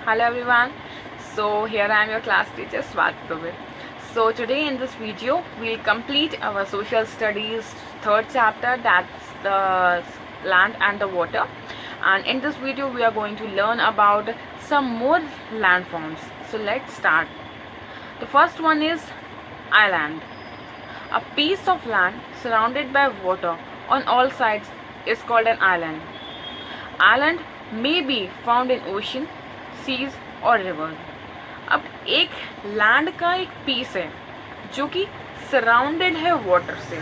Hello everyone. So here I am your class teacher Swati Dubey. So today in this video we'll complete our social studies third chapter, that's the land and the water. And in this video we are going to learn about some more landforms. So let's start. The first one is island. A piece of land surrounded by water on all sides is called an island. Island may be found in ocean, seas और river. अब एक land का एक piece है जो कि surrounded है water से.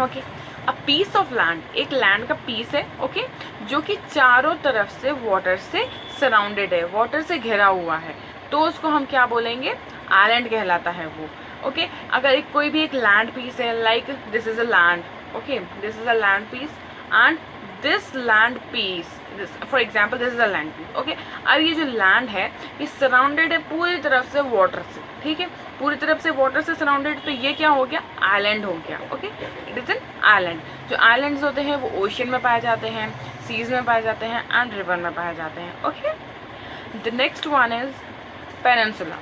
Okay, a piece of land, एक लैंड का पीस है. ओके, जो कि चारों तरफ से वाटर से सराउंडेड है, वाटर से घिरा हुआ है, तो उसको हम क्या बोलेंगे? आइलैंड कहलाता है वो. ओके, अगर एक कोई भी एक लैंड पीस है, like this is a land. Okay, this is a land piece and this land piece, for example this is a land piece. Okay, अब ये जो लैंड है ये सराउंडेड है पूरी तरफ से वाटर से. ठीक है, पूरी तरफ से वाटर से सराउंडेड, तो ये क्या हो गया? आइलैंड हो गया. Okay, it is an island. जो आइलैंड्स होते हैं वो ओशन में पाए जाते हैं, सीज में पाए जाते हैं एंड रिवर में पाए जाते हैं. Okay, the next one is peninsula.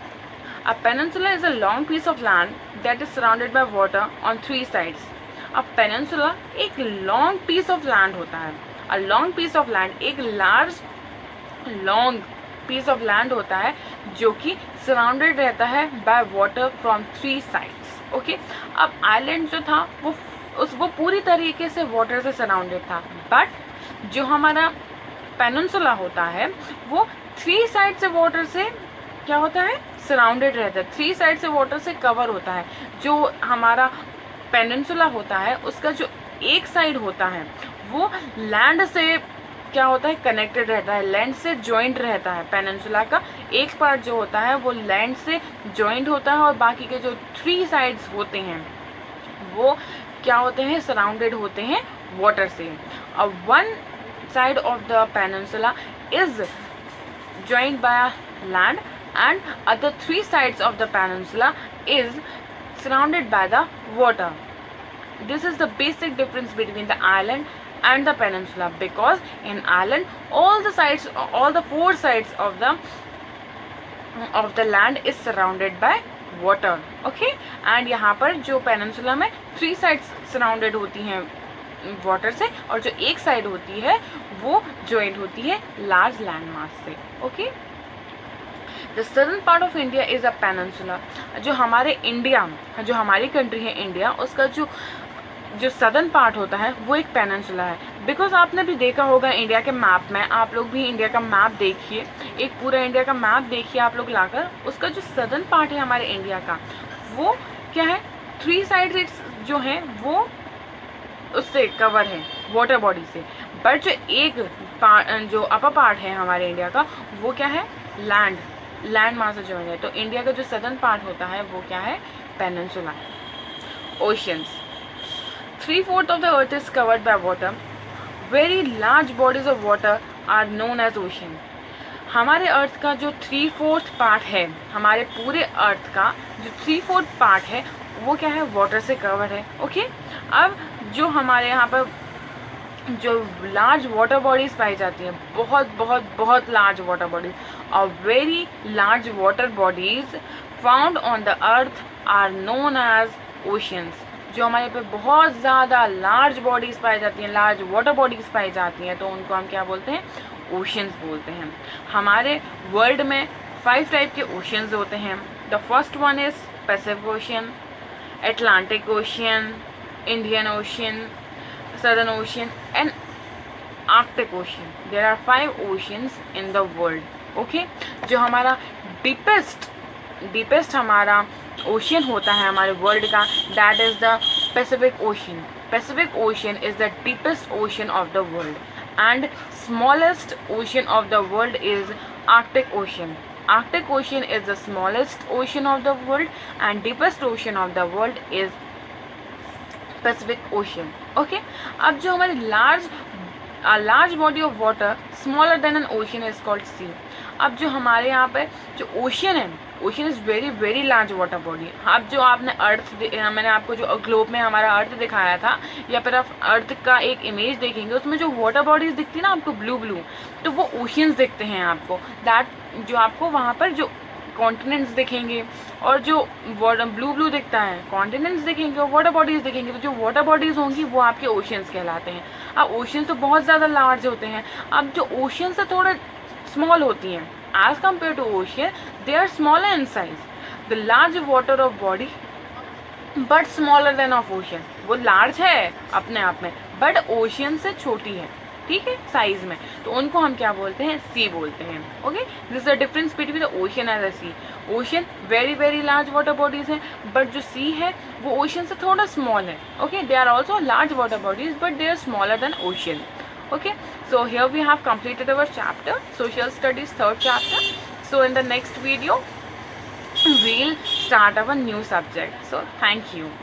A peninsula is a long piece of land that is surrounded by water on three sides. अब पेनिनसुला एक लॉन्ग पीस ऑफ लैंड होता है. A long piece of land एक large long piece of land होता है जो कि surrounded रहता है by water from three sides. Okay, अब आइलैंड जो था वो पूरी तरीके से वाटर से सराउंडेड था, बट जो हमारा पेनिनसुला होता है वो थ्री साइड से वाटर से क्या होता है? सराउंडेड रहता है, थ्री साइड से वाटर से कवर होता है. जो हमारा पेनिनसुला होता है उसका जो एक साइड होता है वो लैंड से क्या होता है? कनेक्टेड रहता है, लैंड से जॉइंट रहता है. पेनिनसुला का एक पार्ट जो होता है वो लैंड से जॉइंट होता है और बाकी के जो थ्री साइड्स होते हैं वो क्या होते हैं? सराउंडेड होते हैं वाटर से. अब one side of the peninsula is joined by a land and other three sides of the peninsula is surrounded by the water. This is the basic difference between the island and the peninsula, because in island all the four sides of the land is surrounded by water. Okay, and यहाँ पर जो peninsula में three sides surrounded होती हैं water से और जो एक साइड होती है वो ज्वाइंट होती है लार्ज लैंड मास से. Okay, the southern part of India is a peninsula. जो हमारे इंडिया, जो हमारी कंट्री है इंडिया, उसका जो सदर्न पार्ट होता है वो एक पेनिनसुला है. बिकॉज आपने भी देखा होगा इंडिया के मैप में, आप लोग भी इंडिया का मैप देखिए, एक पूरा इंडिया का मैप देखिए आप लोग लाकर, उसका जो सदर्न पार्ट है हमारे इंडिया का वो क्या है? थ्री साइड जो है वो उससे कवर है वाटर बॉडी से, बट जो एक जो अपर पार्ट है हमारे इंडिया का वो क्या है? लैंड मास से जॉइन है. तो इंडिया का जो सदर्न पार्ट होता है वो क्या है? Peninsula. Oceans. 3/4 of the earth is covered by water. Very large bodies of water are known as ocean. हमारे अर्थ का जो 3/4 पार्ट है, हमारे पूरे अर्थ का जो 3/4 पार्ट है वो क्या है? वाटर से कवर है. ओके, अब जो हमारे यहाँ पर जो लार्ज वाटर बॉडीज पाई जाती हैं, बहुत बहुत बहुत लार्ज वाटर बॉडीज और very large water bodies found on the earth are known as oceans. जो हमारे पे बहुत ज़्यादा लार्ज बॉडीज पाई जाती हैं, लार्ज वाटर बॉडीज पाई जाती हैं, तो उनको हम क्या बोलते हैं? ओशियंस बोलते हैं. हमारे वर्ल्ड में 5 टाइप के ओशियंस होते हैं. The first one is Pacific ocean, Atlantic Ocean, Indian Ocean, Southern Ocean and Arctic Ocean. There are 5 oceans in the world. Okay, जो हमारा डीपेस्ट हमारा ओशियन होता है हमारे वर्ल्ड का, that is the Pacific Ocean. Pacific Ocean is the deepest ocean of the world and smallest ocean of the world is Arctic Ocean. Arctic Ocean is the smallest ocean of the world and deepest ocean of the world is Pacific Ocean. Okay, अब जो हमारी large body of water smaller than an ocean is called sea. अब जो हमारे यहाँ पे जो ocean है ocean is very very large water body. अब जो आपने मैंने आपको जो ग्लोब में हमारा अर्थ दिखाया था, या फिर आप अर्थ का एक इमेज देखेंगे, उसमें जो वाटर बॉडीज दिखती है ना आपको ब्लू ब्लू, तो वो ओशियंस दिखते हैं आपको। दैट जो आपको वहाँ पर जो कॉन्टिनेंट्स दिखेंगे, और जो ब्लू ब्लू दिखता है कॉन्टिनेंट्स दिखेंगे और वाटर बॉडीज दिखेंगे, तो जो वाटर बॉडीज होंगी वो आपके ओशियंस कहलाते हैं। अब ओशियंस तो बहुत ज़्यादा लार्ज होते हैं। अब जो ओशियंस है थोड़ा स्मॉल होती हैं as compared to ocean, they are smaller in size. The large water of body but smaller than of ocean. वो large है अपने आप में, but ocean से छोटी है, ठीक है, साइज में, तो उनको हम क्या बोलते हैं, सी बोलते हैं। Okay, this is the difference between the ocean and the sea. Ocean very very large water bodies हैं, बट जो सी है वो ओशन से थोड़ा स्मॉल है। Okay, they are also large water bodies but they are smaller than ocean. Okay, so here we have completed our chapter, social studies, third chapter. So in the next video we'll start our new subject. So thank you.